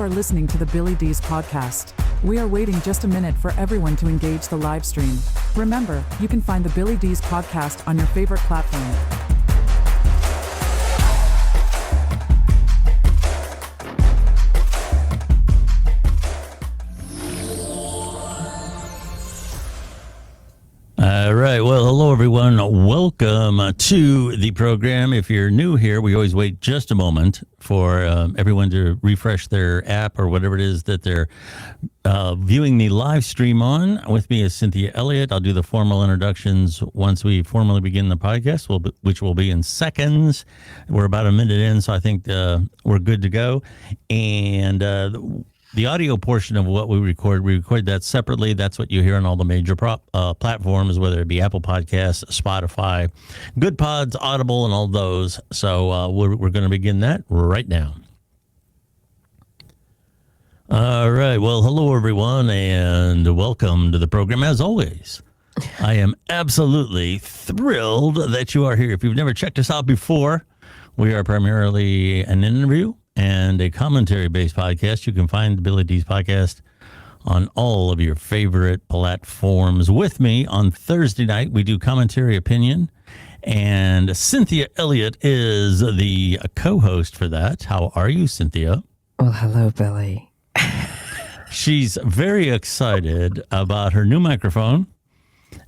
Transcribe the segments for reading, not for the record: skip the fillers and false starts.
are listening to the Billy Dees Podcast. We are waiting just a minute for everyone to engage the live stream. Remember, you can find the Billy Dees Podcast on your favorite platform. All right. Well, hello, everyone. Welcome to the program. If you're new here, we always wait just a moment for everyone to refresh their app or whatever it is that they're viewing the live stream on. With me is Cynthia, Elliott. I'll do the formal introductions once we formally begin the podcast, which will be in seconds. We're about a minute in, so I think we're good to go. And the audio portion of what we record that separately. That's what you hear on all the major platforms, whether it be Apple Podcasts, Spotify, Good Pods, Audible, and all those. So we're going to begin that right now. All right. Well, hello, everyone, and welcome to the program. As always, I am absolutely thrilled that you are here. If you've never checked us out before, we are primarily an interview and a commentary-based podcast. You can find the Billy Dees Podcast on all of your favorite platforms. With me on Thursday night, we do commentary opinion, and Cynthia Elliott is the co-host for that. How are you, Cynthia? Well, hello, Billy. She's very excited about her new microphone,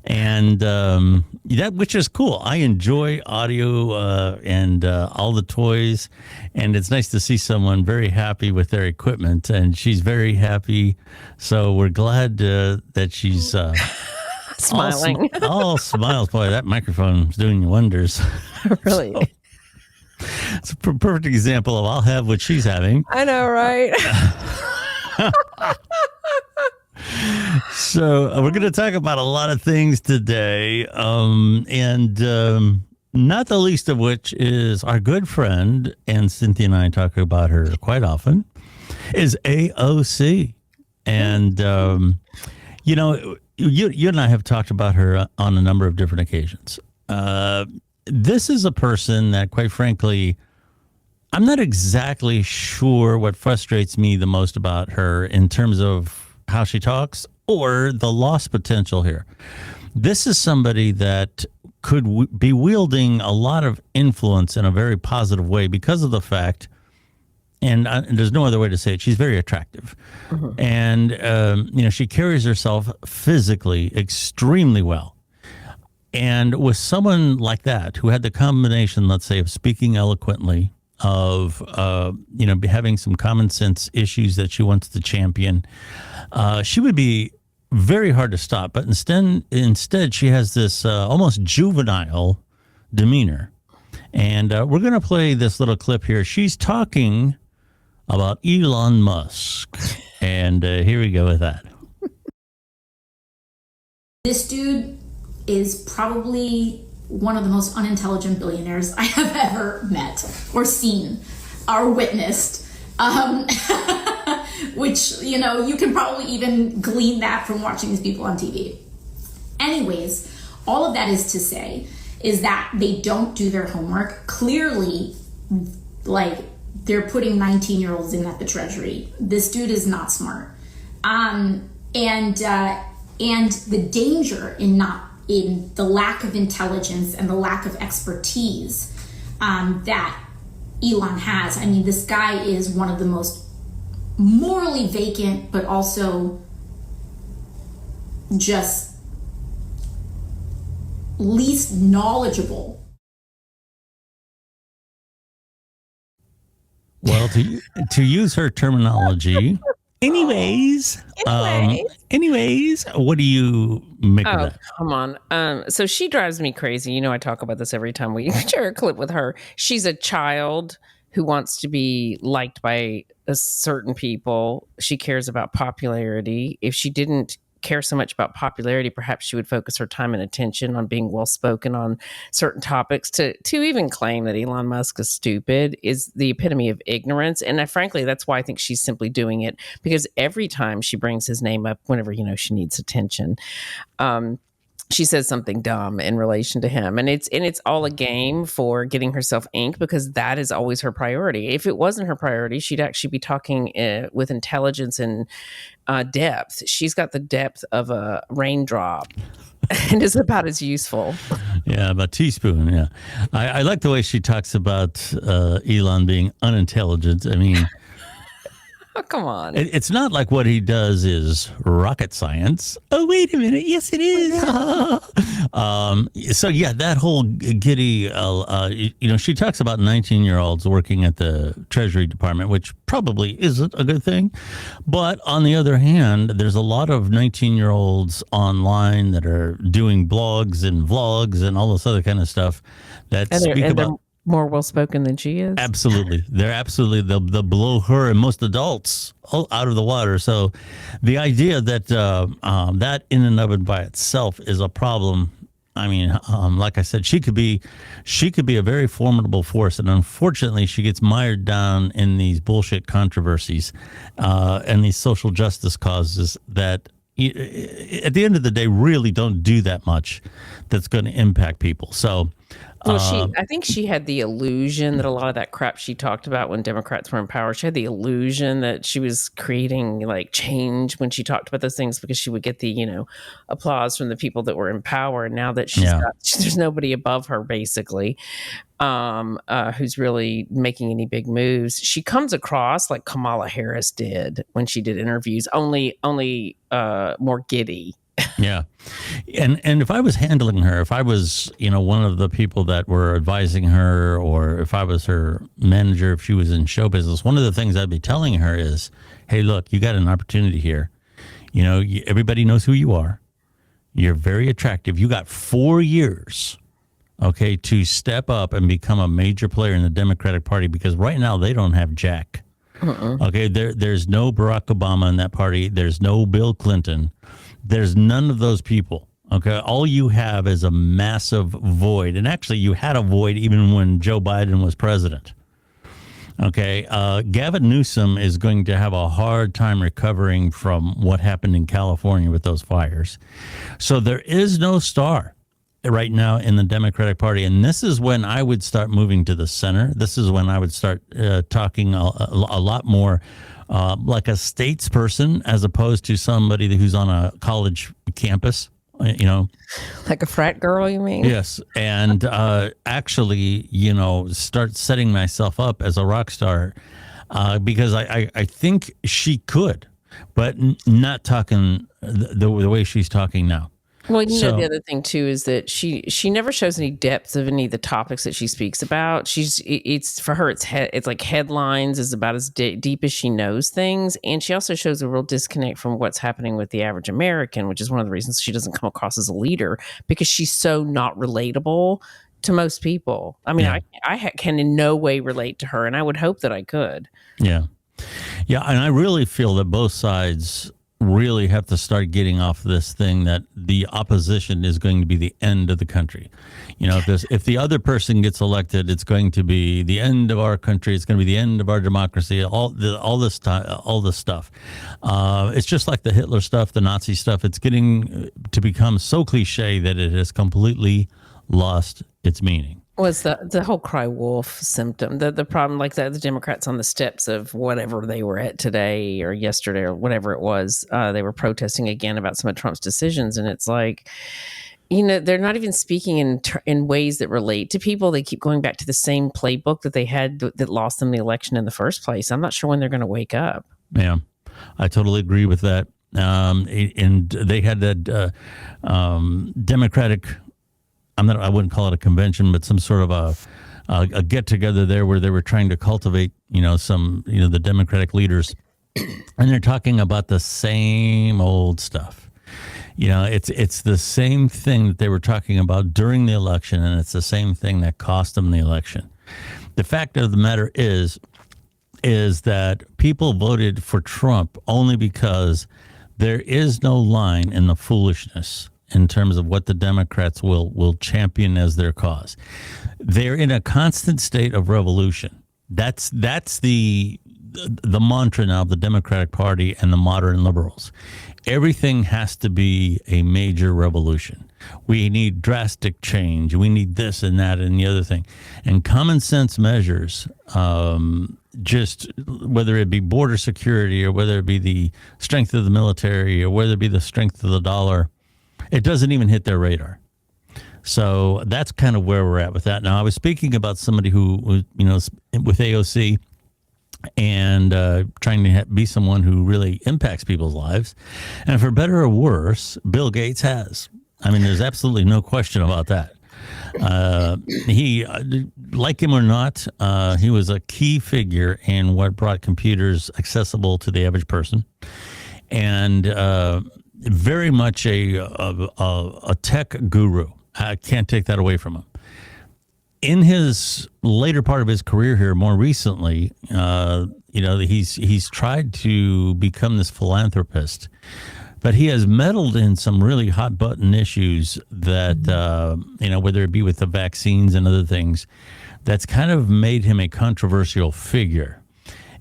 and that, which is cool. I enjoy audio and all the toys, and it's nice to see someone very happy with their equipment, and she's very happy. So we're glad that she's smiling. All smiles. Boy, that microphone is doing wonders. Really? So, it's a perfect example of I'll have what she's having. I know, right? So we're going to talk about a lot of things today, and not the least of which is our good friend, and Cynthia and I talk about her quite often, is AOC. And, you and I have talked about her on a number of different occasions. This is a person that, quite frankly, I'm not exactly sure what frustrates me the most about her in terms of how she talks or the lost potential here. This is somebody that could be wielding a lot of influence in a very positive way because of the fact, and there's no other way to say it, she's very attractive. Mm-hmm. And, she carries herself physically extremely well. And with someone like that, who had the combination, let's say, of speaking eloquently, of having some common sense issues that she wants to champion, she would be very hard to stop. But instead she has this almost juvenile demeanor. And we're going to play this little clip here. She's talking about Elon Musk. And here we go with that. This dude is probably one of the most unintelligent billionaires I have ever met or seen or witnessed. Which, you can probably even glean that from watching these people on TV. Anyways, all of that is to say is that they don't do their homework. Clearly, they're putting 19-year-olds in at the Treasury. This dude is not smart. And the danger in the lack of intelligence and the lack of expertise that Elon has. I mean, this guy is one of the most morally vacant, but also just least knowledgeable. Well, to use her terminology, anyways, what do you make of that? Come on. So she drives me crazy. I talk about this every time we share a clip with her. She's a child who wants to be liked by certain people. She cares about popularity. If she didn't care so much about popularity, perhaps she would focus her time and attention on being well-spoken on certain topics. To even claim that Elon Musk is stupid is the epitome of ignorance. And frankly, that's why I think she's simply doing it, because every time she brings his name up, whenever, she needs attention. she says something dumb in relation to him, and it's all a game for getting herself ink, because that is always her priority. If it wasn't her priority, she'd actually be talking with intelligence and depth. She's got the depth of a raindrop and is about as useful. Yeah, about teaspoon. Yeah, I like the way she talks about Elon being unintelligent. I mean, Oh, come on. it's not like what he does is rocket science. Oh, wait a minute. Yes, it is. So yeah, that whole giddy, she talks about 19-year-olds working at the Treasury Department, which probably isn't a good thing. But on the other hand, there's a lot of 19-year-olds online that are doing blogs and vlogs and all this other kind of stuff that speak about more well-spoken than she is. Absolutely. They'll blow her and most adults out of the water. So the idea that that in and of it by itself is a problem. I mean, like I said, she could be a very formidable force. And unfortunately, she gets mired down in these bullshit controversies and these social justice causes that at the end of the day really don't do that much that's going to impact people. So well, I think she had the illusion that a lot of that crap she talked about when Democrats were in power, she had the illusion that she was creating like change when she talked about those things, because she would get the, applause from the people that were in power. And now that there's nobody above her, basically, who's really making any big moves. She comes across like Kamala Harris did when she did interviews, only more giddy. Yeah. And if I was handling her, if I was, one of the people that were advising her, or if I was her manager, if she was in show business, one of the things I'd be telling her is, hey, look, you got an opportunity here. Everybody knows who you are. You're very attractive. You got 4 years, okay, to step up and become a major player in the Democratic Party, because right now they don't have jack. Okay, there's no Barack Obama in that party. There's no Bill Clinton. There's none of those people. Okay, all you have is a massive void. And actually, you had a void even when Joe Biden was president. Okay, Gavin Newsom is going to have a hard time recovering from what happened in California with those fires. So there is no star right now in the Democratic Party. And this is when I would start moving to the center. This is when I would start talking a lot more like a statesperson, as opposed to somebody who's on a college campus, Like a frat girl, you mean? Yes. And actually, start setting myself up as a rock star, because I think she could, but not talking the way she's talking now. Well, the other thing too is that she never shows any depth of any of the topics that she speaks about. It's for her, it's like headlines is about as deep as she knows things, and she also shows a real disconnect from what's happening with the average American, which is one of the reasons she doesn't come across as a leader, because she's so not relatable to most people. I mean, yeah. I can in no way relate to her, and I would hope that I could. Yeah, and I really feel that both sides really have to start getting off this thing that the opposition is going to be the end of the country. If the other person gets elected, it's going to be the end of our country. It's going to be the end of our democracy. All this stuff. It's just like the Hitler stuff, the Nazi stuff. It's getting to become so cliche that it has completely lost its meaning. Was the whole cry wolf symptom, the problem, like the Democrats on the steps of whatever they were at today or yesterday or whatever it was, they were protesting again about some of Trump's decisions. And it's like, they're not even speaking in ways that relate to people. They keep going back to the same playbook that they had that lost them the election in the first place. I'm not sure when they're going to wake up. Yeah, I totally agree with that. And they had that Democratic, I wouldn't call it a convention, but some sort of a get together there where they were trying to cultivate, the Democratic leaders, and they're talking about the same old stuff. It's the same thing that they were talking about during the election, and it's the same thing that cost them the election. The fact of the matter is that people voted for Trump only because there is no line in the foolishness in terms of what the Democrats will champion as their cause. They're in a constant state of revolution. That's the the mantra now of the Democratic Party and the modern liberals. Everything has to be a major revolution. We need drastic change. We need this and that and the other thing. And common sense measures, just whether it be border security or whether it be the strength of the military or whether it be the strength of the dollar, it doesn't even hit their radar. So that's kind of where we're at with that. Now, I was speaking about somebody who was, with AOC and trying to be someone who really impacts people's lives. And for better or worse, Bill Gates has. I mean, there's absolutely no question about that. He, like him or not, he was a key figure in what brought computers accessible to the average person. And very much a tech guru. I can't take that away from him. In his later part of his career here, more recently, he's tried to become this philanthropist, but he has meddled in some really hot button issues that, whether it be with the vaccines and other things, that's kind of made him a controversial figure.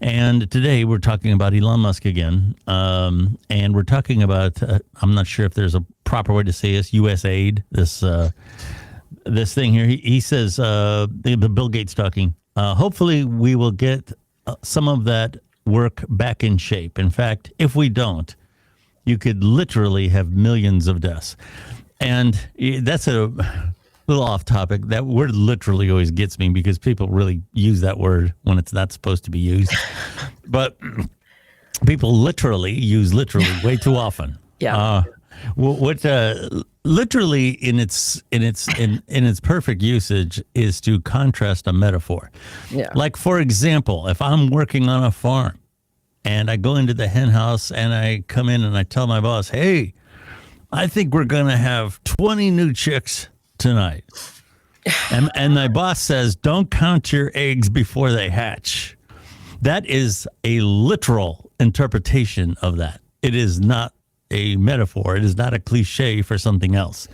And today we're talking about Elon Musk again, and we're talking about, I'm not sure if there's a proper way to say this, USAID, this thing here. He says, the Bill Gates talking, hopefully we will get some of that work back in shape. In fact, if we don't, you could literally have millions of deaths. And that's a little off topic. That word literally always gets me because people really use that word when it's not supposed to be used. But people literally use literally way too often. Yeah. What literally in its perfect usage is to contrast a metaphor. Yeah. Like, for example, if I'm working on a farm and I go into the hen house and I come in and I tell my boss, hey, I think we're going to have 20 new chicks tonight. And my boss says, don't count your eggs before they hatch. That is a literal interpretation of that. It is not a metaphor. It is not a cliche for something else.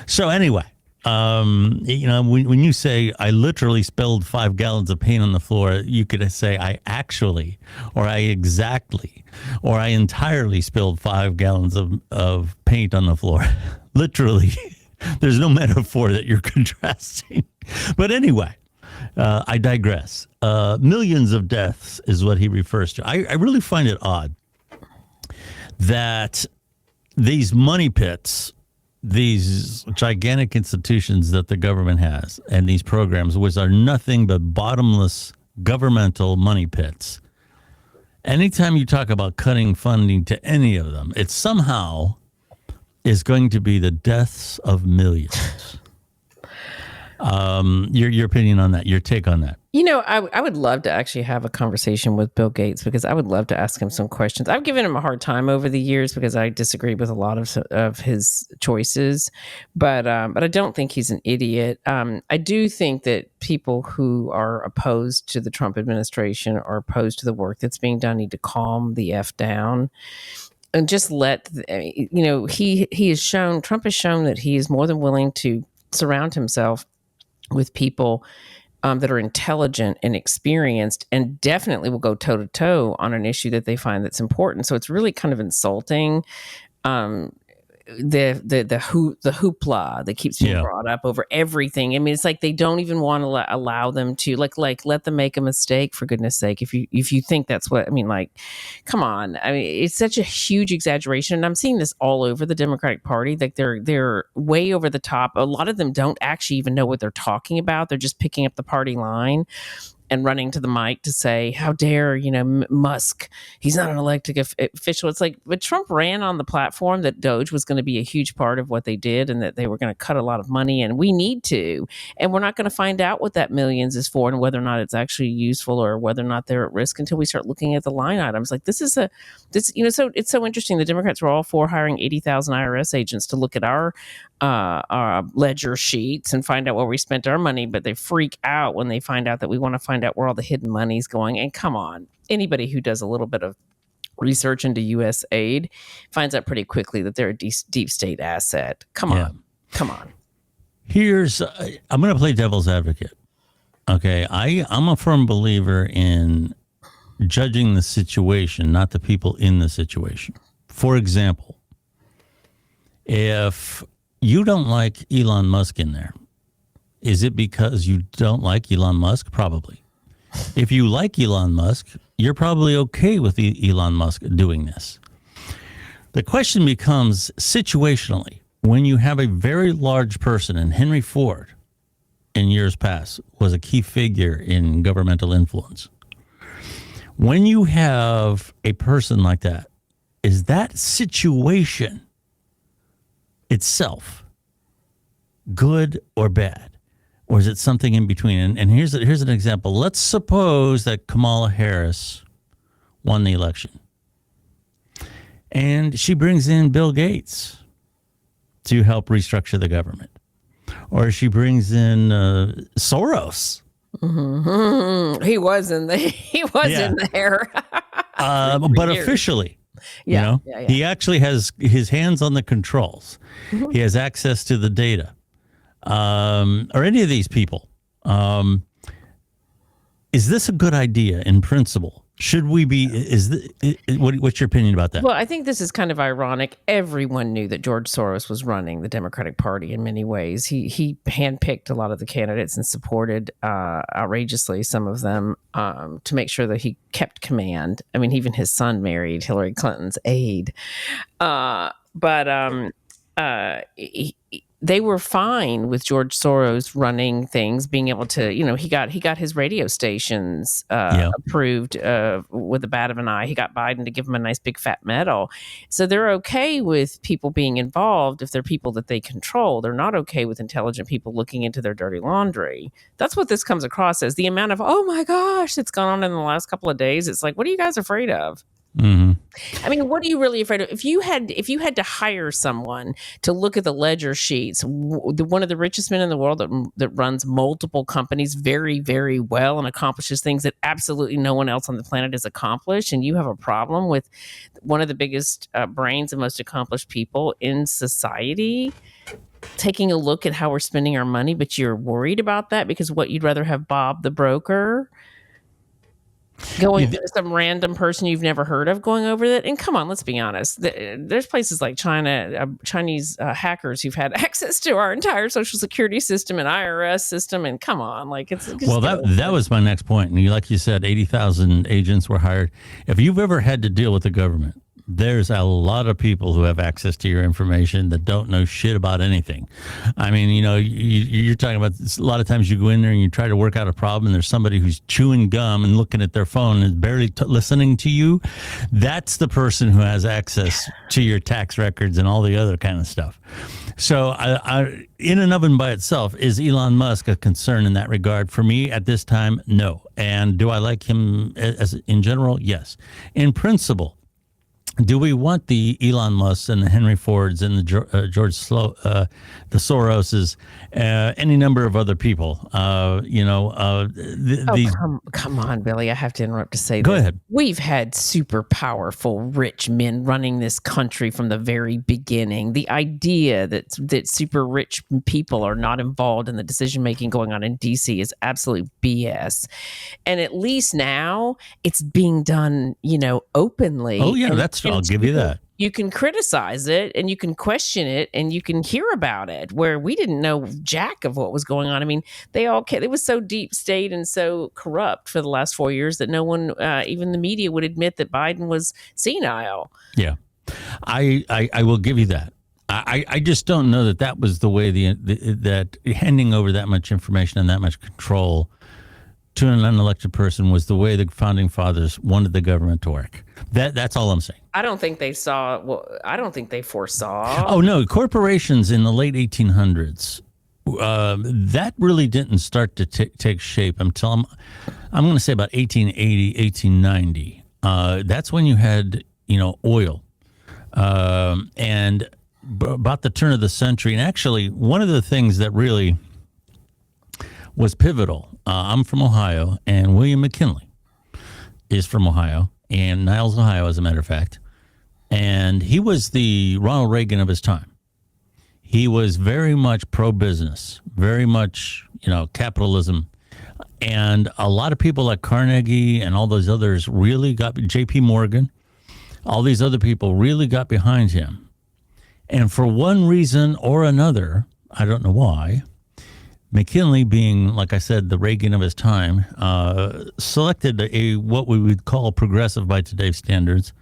So anyway, when you say I literally spilled 5 gallons of paint on the floor, you could say I actually, or I exactly, or I entirely spilled 5 gallons of paint on the floor. Literally, there's no metaphor that you're contrasting. But anyway, I digress. Millions of deaths is what he refers to. I really find it odd that these money pits, these gigantic institutions that the government has, and these programs, which are nothing but bottomless governmental money pits, anytime you talk about cutting funding to any of them, it somehow is going to be the deaths of millions. Your opinion on that, your take on that? I would love to actually have a conversation with Bill Gates because I would love to ask him some questions. I've given him a hard time over the years because I disagree with a lot of his choices, but I don't think he's an idiot. I do think that people who are opposed to the Trump administration or opposed to the work that's being done need to calm the F down. And just Trump has shown that he is more than willing to surround himself with people that are intelligent and experienced and definitely will go toe to toe on an issue that they find that's important. So it's really kind of insulting. The hoopla that keeps being brought up over everything. I mean, it's like they don't even want to allow them to like let them make a mistake, for goodness sake. If you think that's what I mean, like, come on. I mean, it's such a huge exaggeration, and I'm seeing this all over the Democratic Party. Like they're way over the top. A lot of them don't actually even know what they're talking about. They're just picking up the party line and running to the mic to say, how dare, Musk, he's not an elected official. It's like, but Trump ran on the platform that Doge was going to be a huge part of what they did and that they were going to cut a lot of money, and we need to. And we're not going to find out what that millions is for and whether or not it's actually useful or whether or not they're at risk until we start looking at the line items. Like so it's so interesting. The Democrats were all for hiring 80,000 IRS agents to look at our ledger sheets and find out where we spent our money, but they freak out when they find out that we want to find out where all the hidden money's going. And come on, anybody who does a little bit of research into USAID finds out pretty quickly that they're a deep state asset. Come on. I'm going to play devil's advocate. Okay, I'm a firm believer in judging the situation, not the people in the situation. For example, if you don't like Elon Musk in there, is it because you don't like Elon Musk? Probably. If you like Elon Musk, you're probably okay with Elon Musk doing this. The question becomes situationally, when you have a very large person, and Henry Ford in years past was a key figure in governmental influence. When you have a person like that, is that situation itself good or bad? Or is it something in between? And here's an example. Let's suppose that Kamala Harris won the election. And she brings in Bill Gates to help restructure the government. Or she brings in Soros. Mm-hmm. He was in there. But officially. Yeah, He actually has his hands on the controls. Mm-hmm. He has access to the data. Or any of these people. Is this a good idea in principle? Should we be, what's your opinion about that? Well, I think this is kind of ironic. Everyone knew that George Soros was running the Democratic Party in many ways. He handpicked a lot of the candidates and supported outrageously some of them to make sure that he kept command. I mean, even his son married Hillary Clinton's aide. They were fine with George Soros running things, being able to, he got his radio stations approved with a bat of an eye. He got Biden to give him a nice big fat medal. So they're okay with people being involved if they're people that they control. They're not okay with intelligent people looking into their dirty laundry. That's what this comes across as. The amount of, oh my gosh, that's gone on in the last couple of days. It's like, what are you guys afraid of? Mm-hmm. I mean, what are you really afraid of? If you had to hire someone to look at the ledger sheets, one of the richest men in the world that runs multiple companies very, very well and accomplishes things that absolutely no one else on the planet has accomplished, and you have a problem with one of the biggest brains and most accomplished people in society taking a look at how we're spending our money, but you're worried about that because what you'd rather have Bob the broker going some random person you've never heard of going over that. And come on, let's be honest. There's places like China, Chinese hackers who've had access to our entire social security system and IRS system. And come on, like it's well, that was my next point. And like you said, 80,000 agents were hired. If you've ever had to deal with the government, there's a lot of people who have access to your information that don't know shit about anything. I mean, you're talking about a lot of times you go in there and you try to work out a problem and there's somebody who's chewing gum and looking at their phone and is barely listening to you. That's the person who has access to your tax records and all the other kind of stuff. So I in and of and by itself, is Elon Musk a concern in that regard? For me at this time, no. And do I like him as in general? Yes. In principle, do we want the Elon Musks and the Henry Fords and the the Soroses, any number of other people? Come on, Billy. I have to interrupt to say Go ahead. We've had super powerful, rich men running this country from the very beginning. The idea that super rich people are not involved in the decision making going on in DC is absolute BS. And at least now it's being done, openly. Oh yeah, I'll give you that. You can criticize it and you can question it and you can hear about it where we didn't know jack of what was going on. I mean, it was so deep state and so corrupt for the last 4 years that no one, even the media, would admit that Biden was senile. Yeah, I will give you that. I just don't know that was the way that handing over that much information and that much control to an unelected person was the way the founding fathers wanted the government to work. That's all I'm saying. I don't think they saw. Well, I don't think they foresaw. Oh no, corporations in the late 1800s. That really didn't start to take shape until I'm going to say about 1880, 1890. That's when you had oil, and about the turn of the century. And actually, one of the things that really was pivotal. I'm from Ohio, and William McKinley is from Ohio, and Niles, Ohio, as a matter of fact. And he was the Ronald Reagan of his time. He was very much pro-business, very much, capitalism. And a lot of people like Carnegie and all those others really got, J.P. Morgan, all these other people really got behind him. And for one reason or another, I don't know why, McKinley, being, like I said, the Reagan of his time, selected what we would call progressive by today's standards,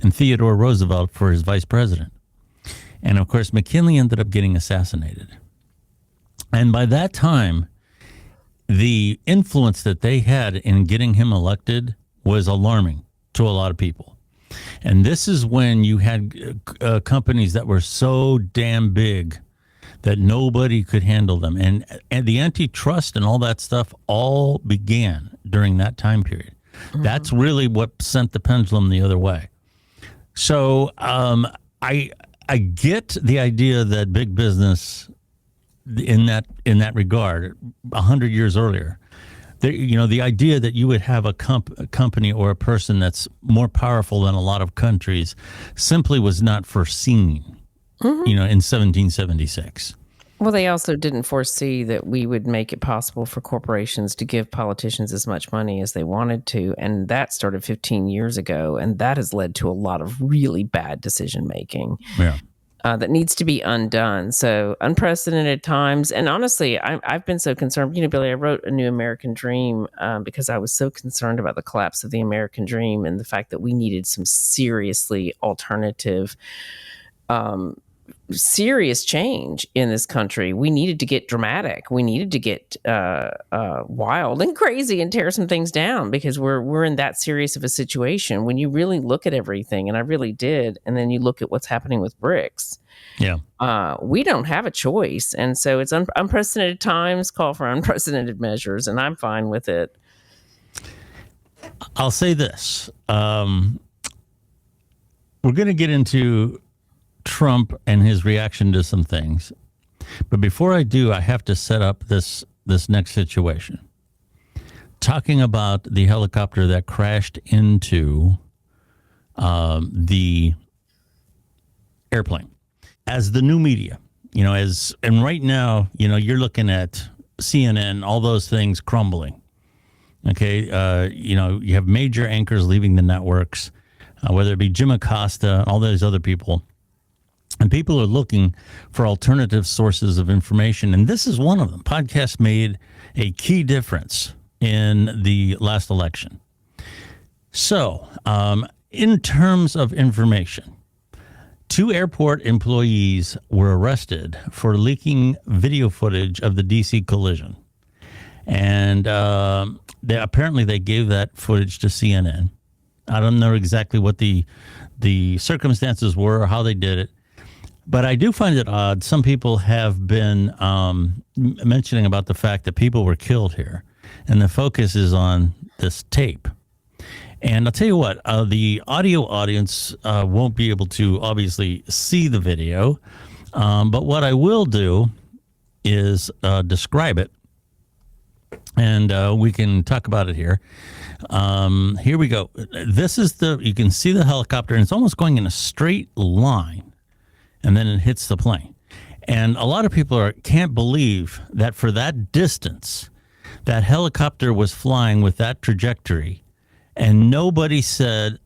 and Theodore Roosevelt for his vice president. And of course, McKinley ended up getting assassinated. And by that time, the influence that they had in getting him elected was alarming to a lot of people. And this is when you had companies that were so damn big that nobody could handle them. And the antitrust and all that stuff all began during that time period. Mm-hmm. That's really what sent the pendulum the other way. So I get the idea that big business in that regard, 100 years earlier, the idea that you would have a company or a person that's more powerful than a lot of countries simply was not foreseen, in 1776. Well, they also didn't foresee that we would make it possible for corporations to give politicians as much money as they wanted to. And that started 15 years ago. And that has led to a lot of really bad decision making. Yeah. That needs to be undone. So unprecedented times. And honestly, I've been so concerned. Billy, I wrote A New American Dream because I was so concerned about the collapse of the American dream and the fact that we needed some seriously alternative, serious change in this country. We needed to get dramatic. We needed to get wild and crazy and tear some things down because we're in that serious of a situation. When you really look at everything, and I really did, and then you look at what's happening with BRICS, we don't have a choice. And so it's unprecedented times call for unprecedented measures, and I'm fine with it. I'll say this. We're going to get into Trump and his reaction to some things. But before I do, I have to set up this next situation. Talking about the helicopter that crashed into the airplane. As the new media, and right now, you're looking at CNN, all those things crumbling. Okay, you have major anchors leaving the networks, whether it be Jim Acosta, all those other people. And people are looking for alternative sources of information. And this is one of them. Podcasts made a key difference in the last election. So, in terms of information, 2 airport employees were arrested for leaking video footage of the D.C. collision. And they gave that footage to CNN. I don't know exactly what the circumstances were or how they did it. But I do find it odd. Some people have been mentioning about the fact that people were killed here, and the focus is on this tape. And I'll tell you what, the audio audience won't be able to obviously see the video, but what I will do is describe it, and we can talk about it here. Here we go. This is you can see the helicopter, and it's almost going in a straight line. And then it hits the plane. And a lot of people can't believe that for that distance, that helicopter was flying with that trajectory. And nobody said,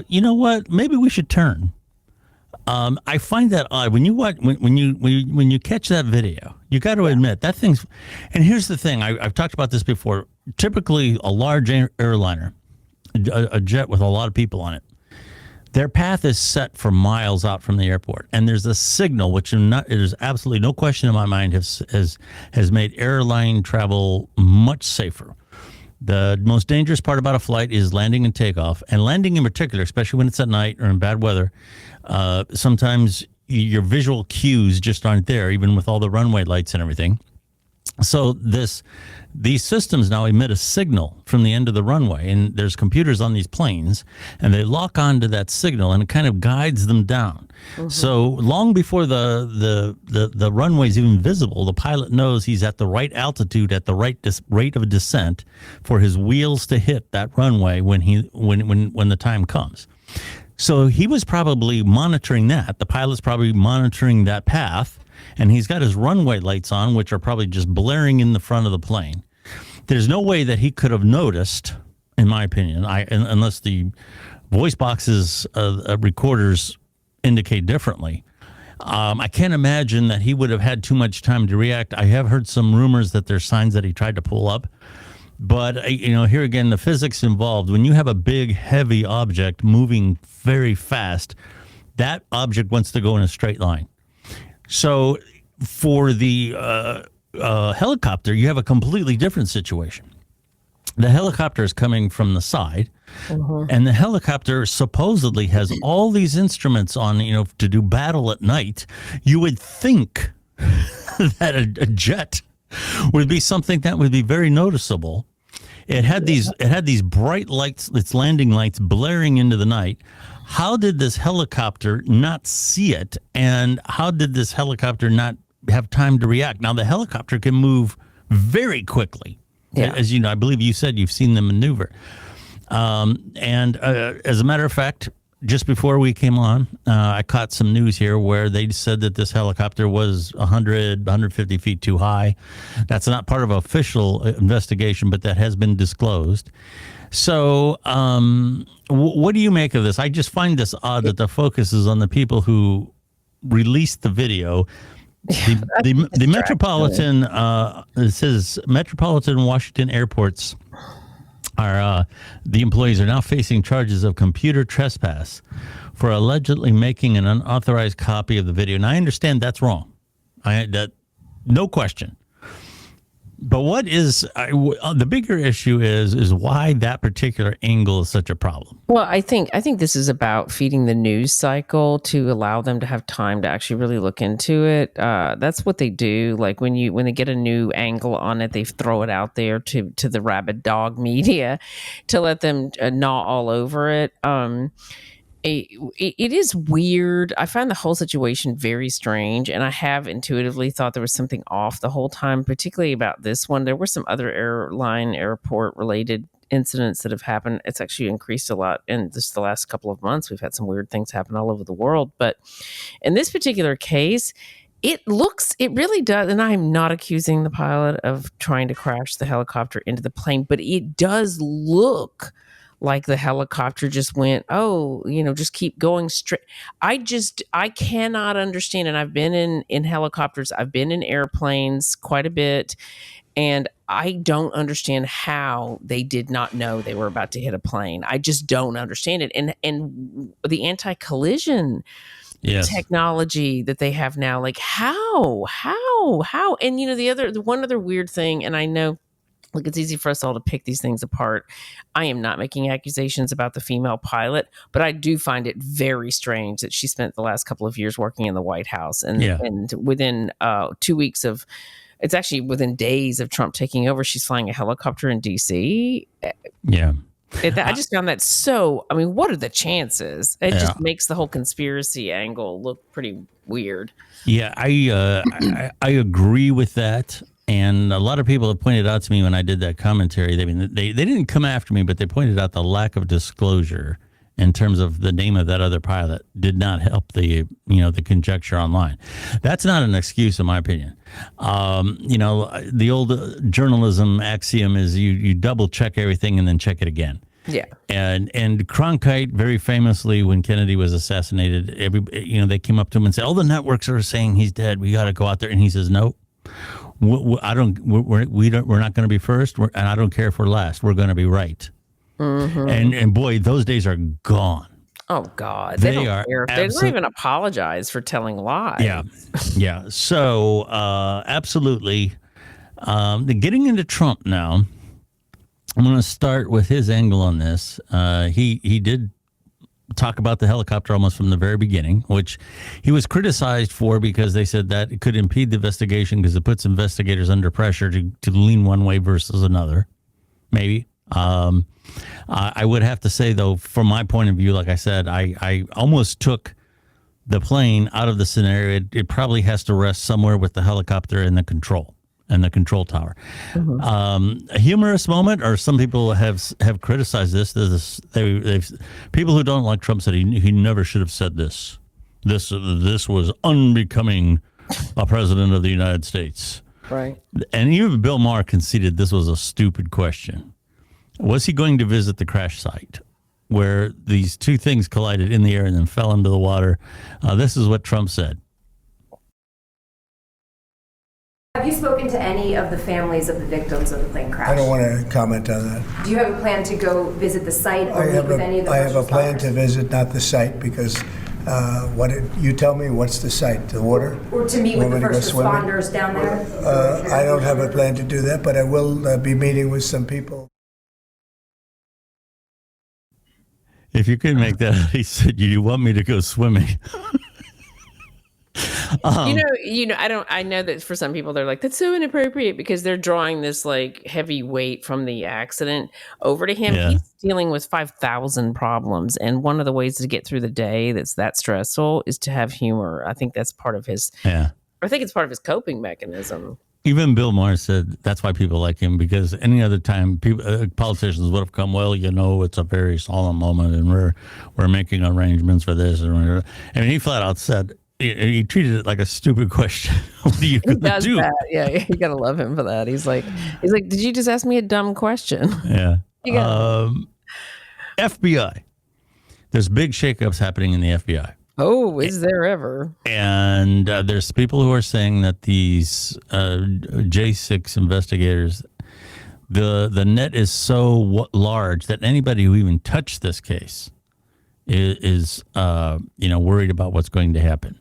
you know what, maybe we should turn. I find that odd. When you catch that video, you got to admit that thing's, and here's the thing, I've talked about this before. Typically a large airliner, a jet with a lot of people on it, their path is set for miles out from the airport, and there's a signal, which there's absolutely no question in my mind has made airline travel much safer. The most dangerous part about a flight is landing and takeoff, and landing in particular, especially when it's at night or in bad weather. Sometimes your visual cues just aren't there, even with all the runway lights and everything. So these systems now emit a signal from the end of the runway, and there's computers on these planes, and they lock onto that signal, and it kind of guides them down. Mm-hmm. So long before the runway is even visible, the pilot knows he's at the right altitude, at the right rate of descent for his wheels to hit that runway when the time comes. So he was probably monitoring that. The pilot's probably monitoring that path. And he's got his runway lights on, which are probably just blaring in the front of the plane. there's no way that he could have noticed, in my opinion, unless the voice boxes recorders indicate differently. I can't imagine that he would have had too much time to react. I have heard some rumors that there's signs that he tried to pull up. But, here again, the physics involved, when you have a big, heavy object moving very fast, that object wants to go in a straight line. So for the helicopter, you have a completely different situation. The helicopter is coming from the side, and the helicopter supposedly has all these instruments on, to do battle at night. You would think that a jet would be something that would be very noticeable. It had these bright lights, its landing lights blaring into the night. How did this helicopter not see it? And how did this helicopter not have time to react? Now, the helicopter can move very quickly. Yeah. As you know, I believe you said you've seen them maneuver. And as a matter of fact, just before we came on, I caught some news here where they said that this helicopter was 150 feet too high. That's not part of an official investigation, but that has been disclosed. So what do you make of this? I just find this odd that the focus is on the people who released the video. The Metropolitan, it says Metropolitan Washington airports are, the employees are now facing charges of computer trespass for allegedly making an unauthorized copy of the video. And I understand that's wrong. No question. But what is the bigger issue is why that particular angle is such a problem? Well, I think this is about feeding the news cycle to allow them to have time to actually really look into it. That's what they do. Like when they get a new angle on it, they throw it out there to the rabid dog media to let them gnaw all over it. It is weird. I find the whole situation very strange, and I have intuitively thought there was something off the whole time, particularly about this one. There were some other airport related incidents that have happened. It's actually increased a lot in just the last couple of months. We've had some weird things happen all over the world, but in this particular case, it really does, and I'm not accusing the pilot of trying to crash the helicopter into the plane, but it does look like the helicopter just went, just keep going straight. I cannot understand. And I've been in helicopters. I've been in airplanes quite a bit. And I don't understand how they did not know they were about to hit a plane. I just don't understand it. And the anti-collision technology that they have now, like how? And the one other weird thing, and I know, look, it's easy for us all to pick these things apart. I am not making accusations about the female pilot, but I do find it very strange that she spent the last couple of years working in the White House. And within 2 weeks of, it's actually within days of Trump taking over, she's flying a helicopter in D.C. Yeah. I just found that what are the chances? It just makes the whole conspiracy angle look pretty weird. Yeah, I agree with that. And a lot of people have pointed out to me when I did that commentary, they didn't come after me, but they pointed out the lack of disclosure in terms of the name of that other pilot did not help the conjecture online. That's not an excuse, in my opinion. The old journalism axiom is you double check everything and then check it again. Yeah. And Cronkite, very famously, when Kennedy was assassinated, they came up to him and said, "All the networks are saying he's dead. We got to go out there." And he says, "No. We're not going to be first, and I don't care if we're last. We're going to be right." Mm-hmm. And boy, those days are gone. Oh God, they don't care. They don't even apologize for telling lies. Yeah. So absolutely, getting into Trump now. I'm going to start with his angle on this. He did talk about the helicopter almost from the very beginning, which he was criticized for because they said that it could impede the investigation because it puts investigators under pressure to lean one way versus another. Maybe. I would have to say, though, from my point of view, like I said, I almost took the plane out of the scenario. It probably has to rest somewhere with the helicopter and the control tower. Mm-hmm. A humorous moment, or some people have criticized this. People who don't like Trump said he never should have said this. This was unbecoming a president of the United States. Right. And even Bill Maher conceded this was a stupid question. Was he going to visit the crash site where these two things collided in the air and then fell into the water? This is what Trump said. Have you spoken to any of the families of the victims of the plane crash? I don't want to comment on that. Do you have a plan to go visit the site or meet with any of the I have a first plan to responders? visit, not the site, because you tell me what's the site, the water? Or to meet with Want the me to go first swimming? responders down there? I don't have a plan to do that, but I will be meeting with some people. If you could make that, he said, "You want me to go swimming?" I know that for some people they're like, that's so inappropriate because they're drawing this like heavy weight from the accident over to him. Yeah. He's dealing with 5,000 problems. And one of the ways to get through the day that's that stressful is to have humor. I think that's part of his, Yeah. I think it's part of his coping mechanism. Even Bill Maher said that's why people like him, because any other time politicians would have come, well, it's a very solemn moment and we're making arrangements for this. And he flat out said, he treated it like a stupid question. What are you going to do? That. Yeah, you got to love him for that. He's like, did you just ask me a dumb question? Yeah. You got FBI. There's big shakeups happening in the FBI. Oh, is there ever? And there's people who are saying that these J6 investigators, the net is so large that anybody who even touched this case is worried about what's going to happen.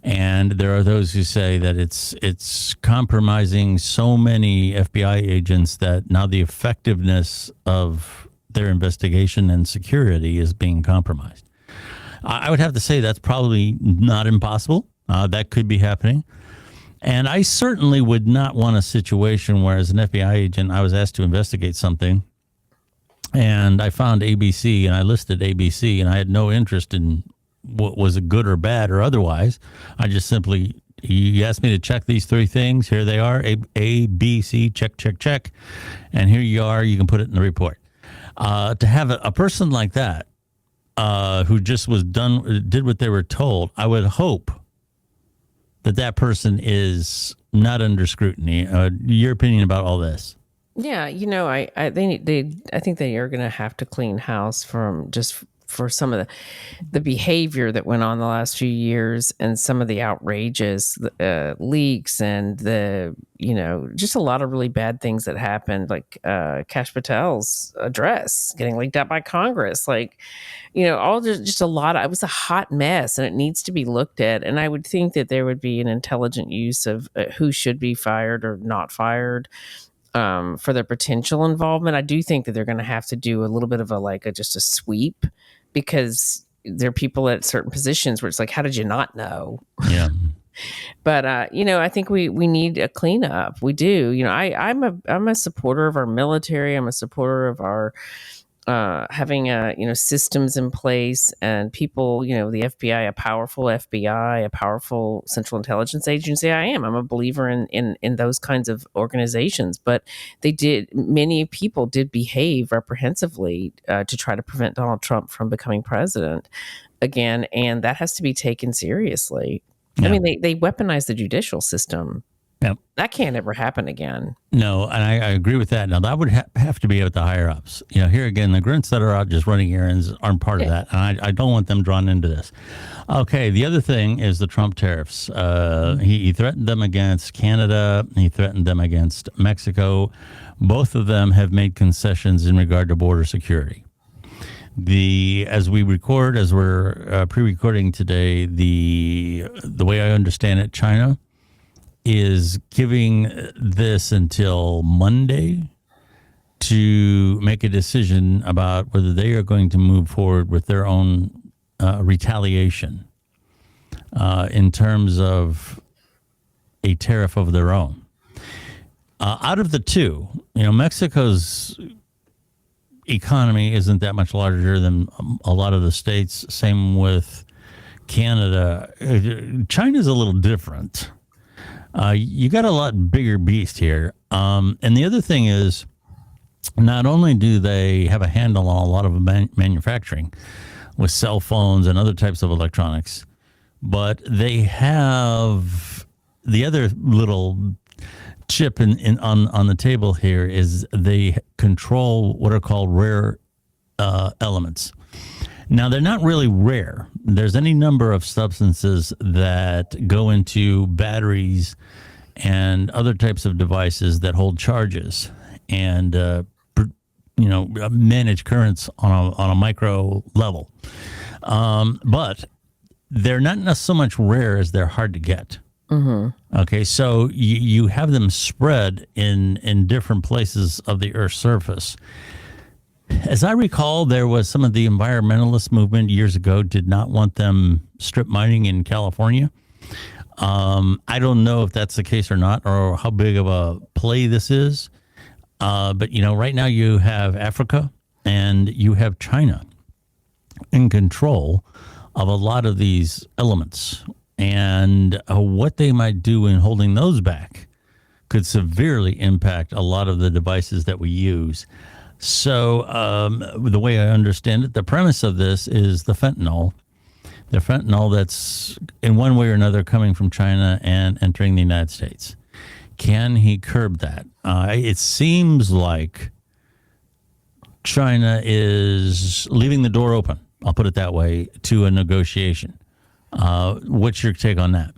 And there are those who say that it's compromising so many FBI agents that now the effectiveness of their investigation and security is being compromised. I would have to say that's probably not impossible. That could be happening. And I certainly would not want a situation where, as an FBI agent, I was asked to investigate something and I found ABC and I listed ABC and I had no interest in what was it good or bad or otherwise. I just simply, you asked me to check these three things. Here they are, A, B, C, check, check, check. And here you are, you can put it in the report. To have a person like that, who just did what they were told, I would hope that person is not under scrutiny. Your opinion about all this? Yeah, I think they are going to have to clean house for some of the behavior that went on the last few years and some of the outrageous leaks and just a lot of really bad things that happened, like Kash Patel's address getting leaked out by Congress, all just a lot of, it was a hot mess and it needs to be looked at. And I would think that there would be an intelligent use of who should be fired or not fired for their potential involvement. I do think that they're going to have to do a little bit of just a sweep, because there are people at certain positions where it's like, how did you not know? Yeah. But I think we need a cleanup. We do. I'm a supporter of our military. I'm a supporter of our having systems in place and people. The FBI, a powerful FBI, a powerful Central Intelligence Agency. I'm a believer in those kinds of organizations. But many people did behave reprehensively to try to prevent Donald Trump from becoming president again, and that has to be taken seriously. Yeah. I mean, they weaponized the judicial system. Yep. That can't ever happen again. No, and I agree with that. Now, that would have to be at the higher ups. Here again, the grunts that are out just running errands aren't part of that. And I don't want them drawn into this. Okay, the other thing is the Trump tariffs. He threatened them against Canada. He threatened them against Mexico. Both of them have made concessions in regard to border security. As we're pre-recording today, the way I understand it, China is giving this until Monday to make a decision about whether they are going to move forward with their own retaliation in terms of a tariff of their own. Out of the two, Mexico's economy isn't that much larger than a lot of the states. Same with Canada. China's a little different. You got a lot bigger beast here. And the other thing is, not only do they have a handle on a lot of manufacturing with cell phones and other types of electronics, but they have the other little chip on the table here is they control what are called rare elements. Now, they're not really rare. There's any number of substances that go into batteries and other types of devices that hold charges and manage currents on a micro level. But they're not so much rare as they're hard to get. Mm-hmm. Okay, so you have them spread in different places of the Earth's surface. As I recall, there was some of the environmentalist movement years ago did not want them strip mining in California. I don't know if that's the case or not, or how big of a play this is. But right now you have Africa and you have China in control of a lot of these elements. And what they might do in holding those back could severely impact a lot of the devices that we use. So the way I understand it, the premise of this is the fentanyl that's in one way or another coming from China and entering the United States. Can he curb that? It seems like China is leaving the door open, I'll put it that way, to a negotiation. What's your take on that?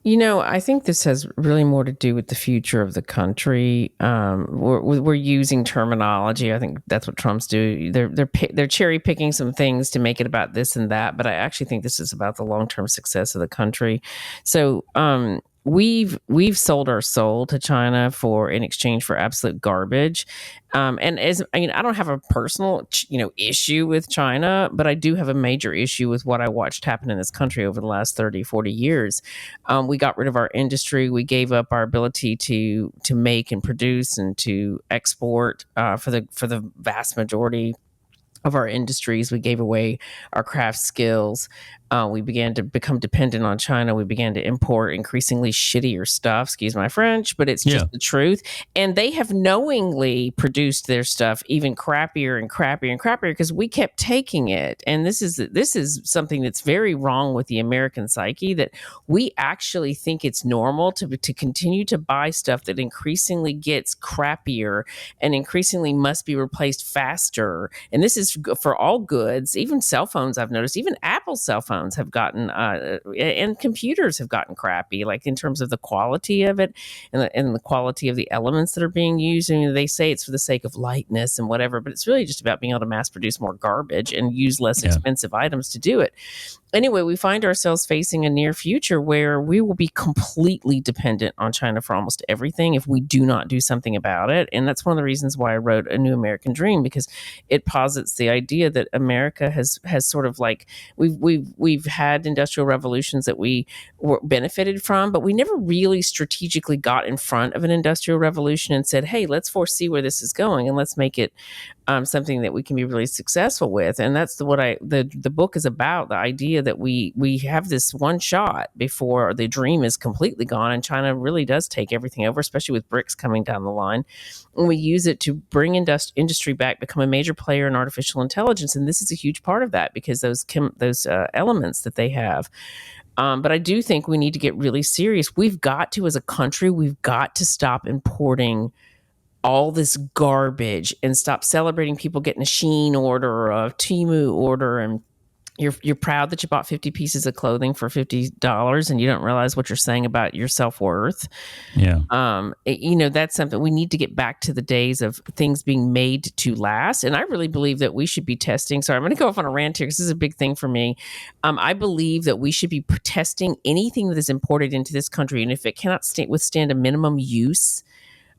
I think this has really more to do with the future of the country. We're using terminology. I think that's what Trumps do. They're cherry picking some things to make it about this and that, but I actually think this is about the long-term success of the country. So we've sold our soul to China in exchange for absolute garbage. And I don't have a personal, issue with China, but I do have a major issue with what I watched happen in this country over the last 30, 40 years. We got rid of our industry. We gave up our ability to make and produce and to export for the vast majority of our industries. We gave away our craft skills. We began to become dependent on China. We began to import increasingly shittier stuff, excuse my French, but it's just the truth. And they have knowingly produced their stuff even crappier and crappier and crappier because we kept taking it. And this is something that's very wrong with the American psyche, that we actually think it's normal to continue to buy stuff that increasingly gets crappier and increasingly must be replaced faster. And this is for all goods, even cell phones. I've noticed, even Apple cell phones have gotten and computers have gotten crappy, like in terms of the quality of it and the quality of the elements that are being used. I mean, they say it's for the sake of lightness and whatever, but it's really just about being able to mass produce more garbage and use less expensive items to do it. Anyway, we find ourselves facing a near future where we will be completely dependent on China for almost everything if we do not do something about it. And that's one of the reasons why I wrote A New American Dream, because it posits the idea that America has sort of like we've had industrial revolutions that we benefited from, but we never really strategically got in front of an industrial revolution and said, hey, let's foresee where this is going and let's make it something that we can be really successful with. And that's the book is about, the idea that we have this one shot before the dream is completely gone and China really does take everything over, especially with BRICS coming down the line. And we use it to bring industry back, become a major player in artificial intelligence. And this is a huge part of that because those elements that they have. But I do think we need to get really serious. We've got to, as a country, we've got to stop importing all this garbage and stop celebrating people getting a Shein order or a Temu order, and you're proud that you bought 50 pieces of clothing for $50 and you don't realize what you're saying about your self-worth. Yeah. That's something we need to get back to, the days of things being made to last. And I really believe that we should be testing. Sorry, I'm going to go off on a rant here because this is a big thing for me. I believe that we should be testing anything that is imported into this country. And if it cannot withstand a minimum use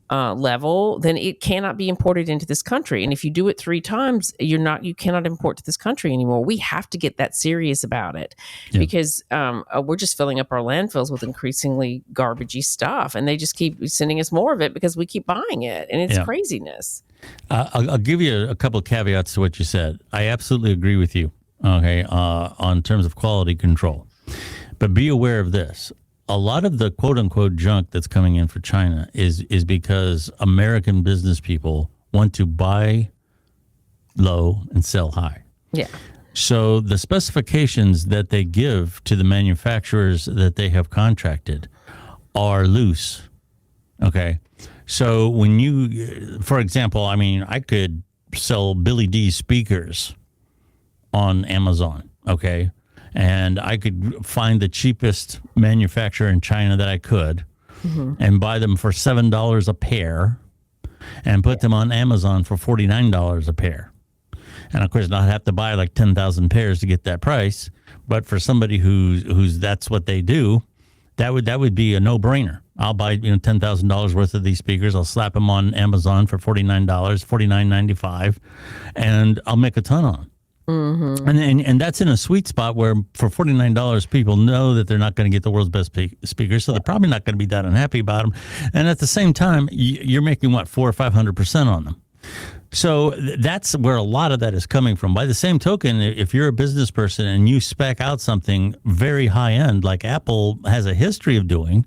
level, then it cannot be imported into this country. And if you do it 3 times, you cannot import to this country anymore. We have to get that serious about it because we're just filling up our landfills with increasingly garbagey stuff, and they just keep sending us more of it because we keep buying it, and it's craziness. I'll give you a couple of caveats to what you said. I absolutely agree with you. Okay, on terms of quality control, but be aware of this. A lot of the quote-unquote junk that's coming in for China is because American business people want to buy low and sell high. Yeah. So the specifications that they give to the manufacturers that they have contracted are loose Okay. So when you, for example, I mean, I could sell Billy Dees speakers on Amazon. Okay. And I could find the cheapest manufacturer in China that I could and buy them for $7 a pair and put them on Amazon for $49 a pair. And of course, not have to buy like 10,000 pairs to get that price. But for somebody who's that's what they do, that would be a no-brainer. I'll buy $10,000 worth of these speakers. I'll slap them on Amazon for $49, $49.95, and I'll make a ton on them. And that's in a sweet spot where for $49, people know that they're not going to get the world's best speakers, so they're probably not going to be that unhappy about them. And at the same time, you're making what, 400 or 500% on them. So that's where a lot of that is coming from. By the same token, if you're a business person and you spec out something very high end, like Apple has a history of doing,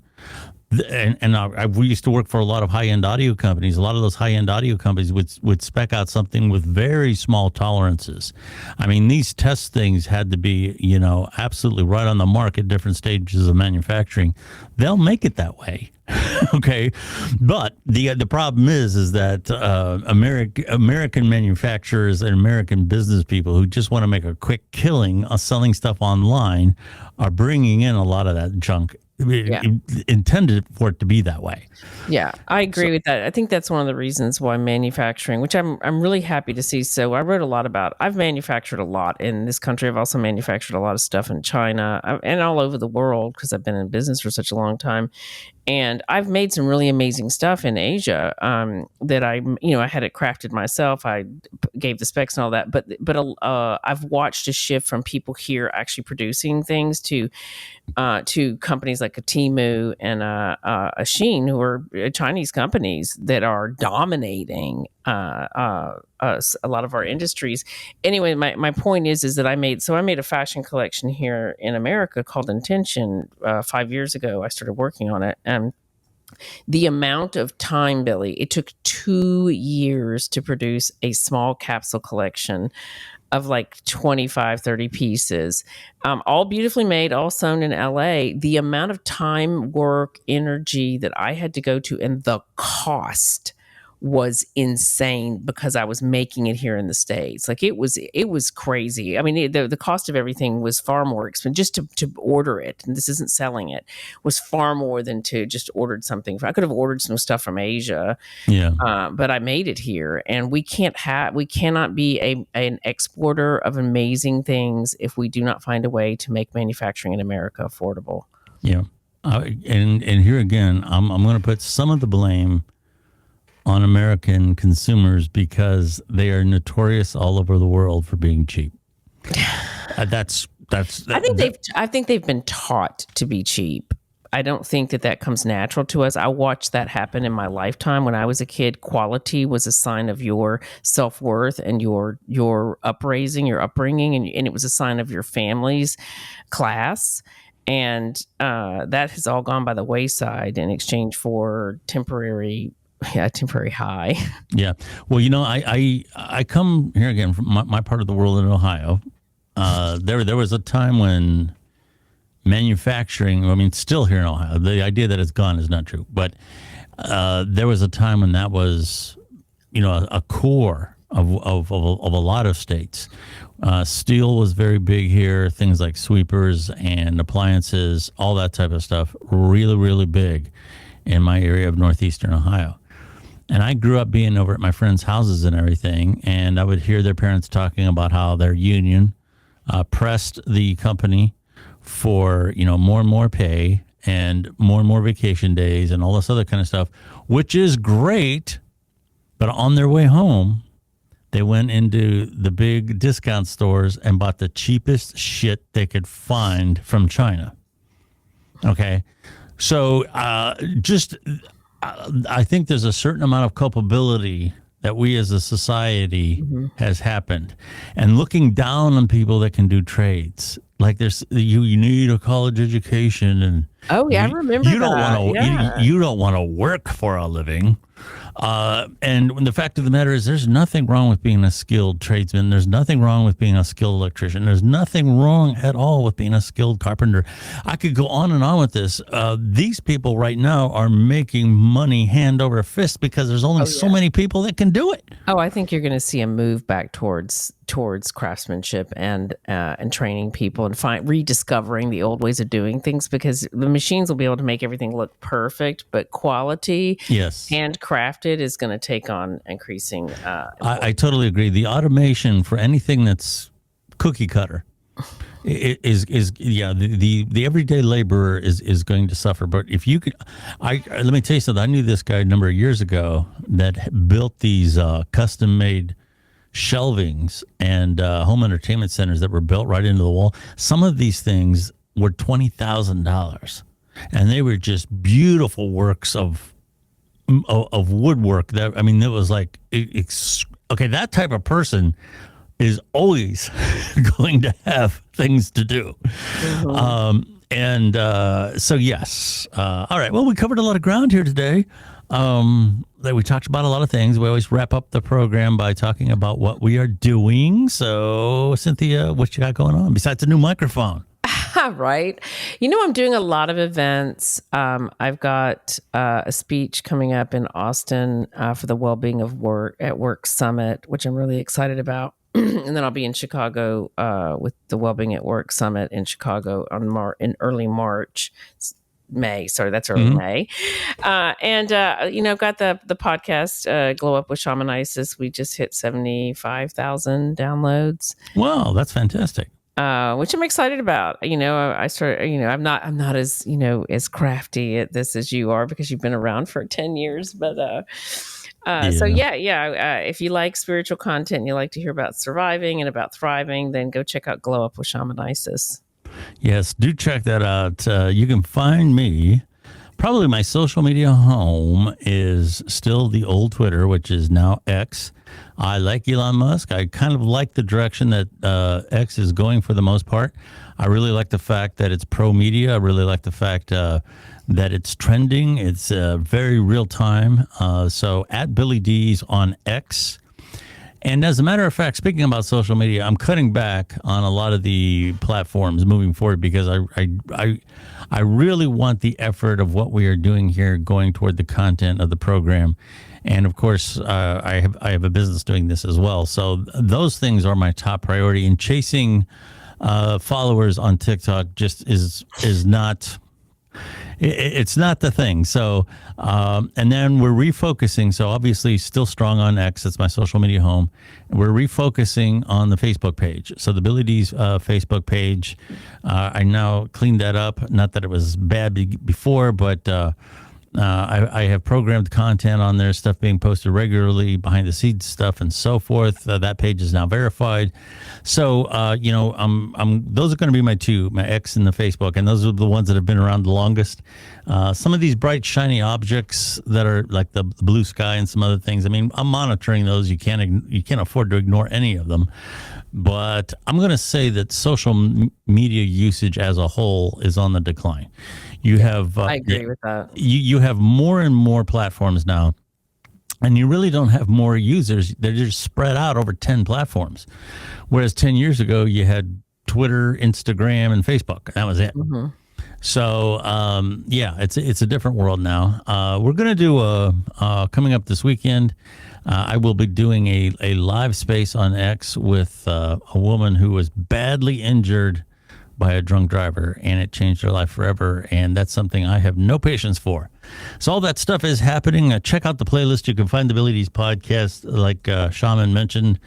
we used to work for a lot of high-end audio companies. A lot of those high-end audio companies would spec out something with very small tolerances. I mean, these test things had to be, absolutely right on the mark at different stages of manufacturing. They'll make it that way. Okay. But the problem is that American manufacturers and American business people who just want to make a quick killing selling stuff online are bringing in a lot of that junk. Intended for it to be that way. Yeah, I agree with that. I think that's one of the reasons why manufacturing, which I'm really happy to see. So I wrote a lot about, I've manufactured a lot in this country. I've also manufactured a lot of stuff in China and all over the world because I've been in business for such a long time. And I've made some really amazing stuff in Asia that I had it crafted myself. I gave the specs and all that. But I've watched a shift from people here actually producing things to companies like a Temu and a Shein, who are Chinese companies that are dominating a lot of our industries. Anyway, my point is that I made a fashion collection here in America called Intention 5 years ago. I started working on it. And the amount of time, Billy, it took 2 years to produce a small capsule collection of like 25, 30 pieces, all beautifully made, all sewn in LA. The amount of time, work, energy that I had to go to, and the cost was insane because I was making it here in the States. Like it was crazy. I mean, the cost of everything was far more expensive. Just to order it, and this isn't selling it, was far more than to just ordered something. I could have ordered some stuff from Asia, but I made it here, and we cannot be an exporter of amazing things if we do not find a way to make manufacturing in America affordable. Yeah, and here again, I'm going to put some of the blame on American consumers because they are notorious all over the world for being cheap. I think they've been taught to be cheap. I don't think that comes natural to us. I watched that happen in my lifetime. When I was a kid, quality was a sign of your self-worth and your upbringing, and it was a sign of your family's class. And that has all gone by the wayside in exchange for temporary high. Yeah. Well, I come here again from my part of the world in Ohio. There was a time when manufacturing, still here in Ohio, the idea that it's gone is not true, but there was a time when that was, a core of a lot of states. Steel was very big here, things like sweepers and appliances, all that type of stuff, really, really big in my area of northeastern Ohio. And I grew up being over at my friends' houses and everything, and I would hear their parents talking about how their union pressed the company for, more and more pay and more vacation days and all this other kind of stuff, which is great. But on their way home, they went into the big discount stores and bought the cheapest shit they could find from China. Okay. So I think there's a certain amount of culpability that we as a society has happened, and looking down on people that can do trades. Like you need a college education, Oh yeah, I remember you don't that. want to. Yeah. You don't want to work for a living. And the fact of the matter is, there's nothing wrong with being a skilled tradesman. There's nothing wrong with being a skilled electrician. There's nothing wrong at all with being a skilled carpenter. I could go on and on with this. These people right now are making money hand over fist because there's only so many people that can do it. Oh, I think you're going to see a move back towards craftsmanship and training people and rediscovering the old ways of doing things, because the machines will be able to make everything look perfect, but quality, handcrafted, is going to take on increasing. I totally agree. The automation for anything that's cookie cutter is the everyday laborer is going to suffer. But if you could, let me tell you something. I knew this guy a number of years ago that built these custom made shelvings and home entertainment centers that were built right into the wall. Some of these things were $20,000, and they were just beautiful works of woodwork. That it was like okay. That type of person is always going to have things to do. So yes. All right. Well, we covered a lot of ground here today. That we talked about a lot of things. We always wrap up the program by talking about what we are doing. So, Cynthia, what you got going on besides a new microphone? Right. I'm doing a lot of events. I've got a speech coming up in Austin for the Wellbeing of Work at Work Summit, which I'm really excited about. And then I'll be in Chicago with the Wellbeing at Work Summit in Chicago in early March. May. Sorry, that's early May. I've got the podcast, Glow Up with Shaman Isis. We just hit 75,000 downloads. Wow, that's fantastic. Which I'm excited about. I started, I'm not as, as crafty at this as you are, because you've been around for 10 years. But if you like spiritual content and you like to hear about surviving and about thriving, then go check out Glow Up with Shaman Isis. Yes, do check that out. You can find me. Probably my social media home is still the old Twitter, which is now X. I like Elon Musk. I kind of like the direction that X is going for the most part. I really like the fact that it's pro-media. I really like the fact that it's trending. It's very real time. So at Billy Dees on X. And as a matter of fact, speaking about social media, I'm cutting back on a lot of the platforms moving forward, because I really want the effort of what we are doing here going toward the content of the program. And of course, I have a business doing this as well. So those things are my top priority. And chasing followers on TikTok just is not. It's not the thing. So, and then we're refocusing. So obviously still strong on X. It's my social media home. We're refocusing on the Facebook page. So the Billy Dees Facebook page, I now cleaned that up. Not that it was bad before, but I have programmed content on there, stuff being posted regularly, behind the scenes stuff and so forth. That page is now verified. So, those are going to be my X and the Facebook, and those are the ones that have been around the longest. Some of these bright, shiny objects that are like the blue sky and some other things, I'm monitoring those. You can't afford to ignore any of them. But I'm going to say that social media usage as a whole is on the decline. I agree with that. You have more and more platforms now, and you really don't have more users. They're just spread out over 10 platforms. Whereas 10 years ago, you had Twitter, Instagram, and Facebook. That was it. Mm-hmm. So, it's a different world now. We're going to do coming up this weekend, I will be doing a live space on X with a woman who was badly injured by a drunk driver, and it changed her life forever. And that's something I have no patience for. So all that stuff is happening. Check out the playlist. You can find the Billy Dees Podcast, like Shaman mentioned,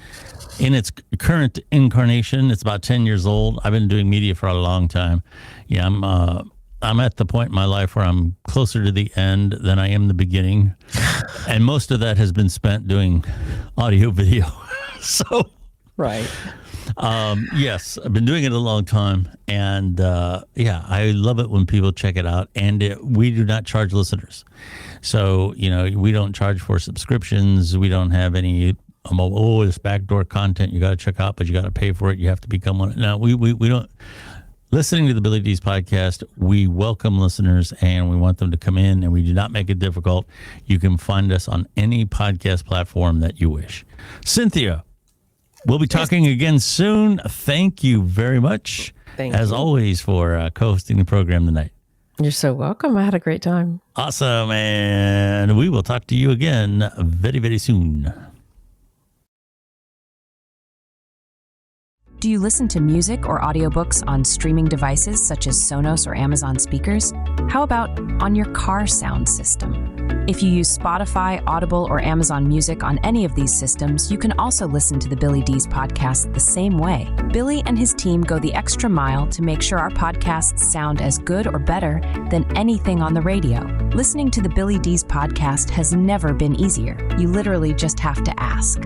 in its current incarnation. It's about 10 years old. I've been doing media for a long time. Yeah, I'm at the point in my life where I'm closer to the end than I am the beginning. And most of that has been spent doing audio video. So, right. Yes, I've been doing it a long time, and I love it when people check it out. And we do not charge listeners, so we don't charge for subscriptions. We don't have any this backdoor content you got to check out, but you got to pay for it. You have to become one. No, we don't. listening to the Billy Dees Podcast. We welcome listeners and we want them to come in, and we do not make it difficult. You can find us on any podcast platform that you wish. Cynthia, we'll be talking again soon. Thank you very much, as always, for co-hosting the program tonight. You're so welcome. I had a great time. Awesome. And we will talk to you again very, very soon. Do you listen to music or audiobooks on streaming devices such as Sonos or Amazon speakers? How about on your car sound system? If you use Spotify, Audible, or Amazon Music on any of these systems, you can also listen to the Billy Dees Podcast the same way. Billy and his team go the extra mile to make sure our podcasts sound as good or better than anything on the radio. Listening to the Billy Dees Podcast has never been easier. You literally just have to ask.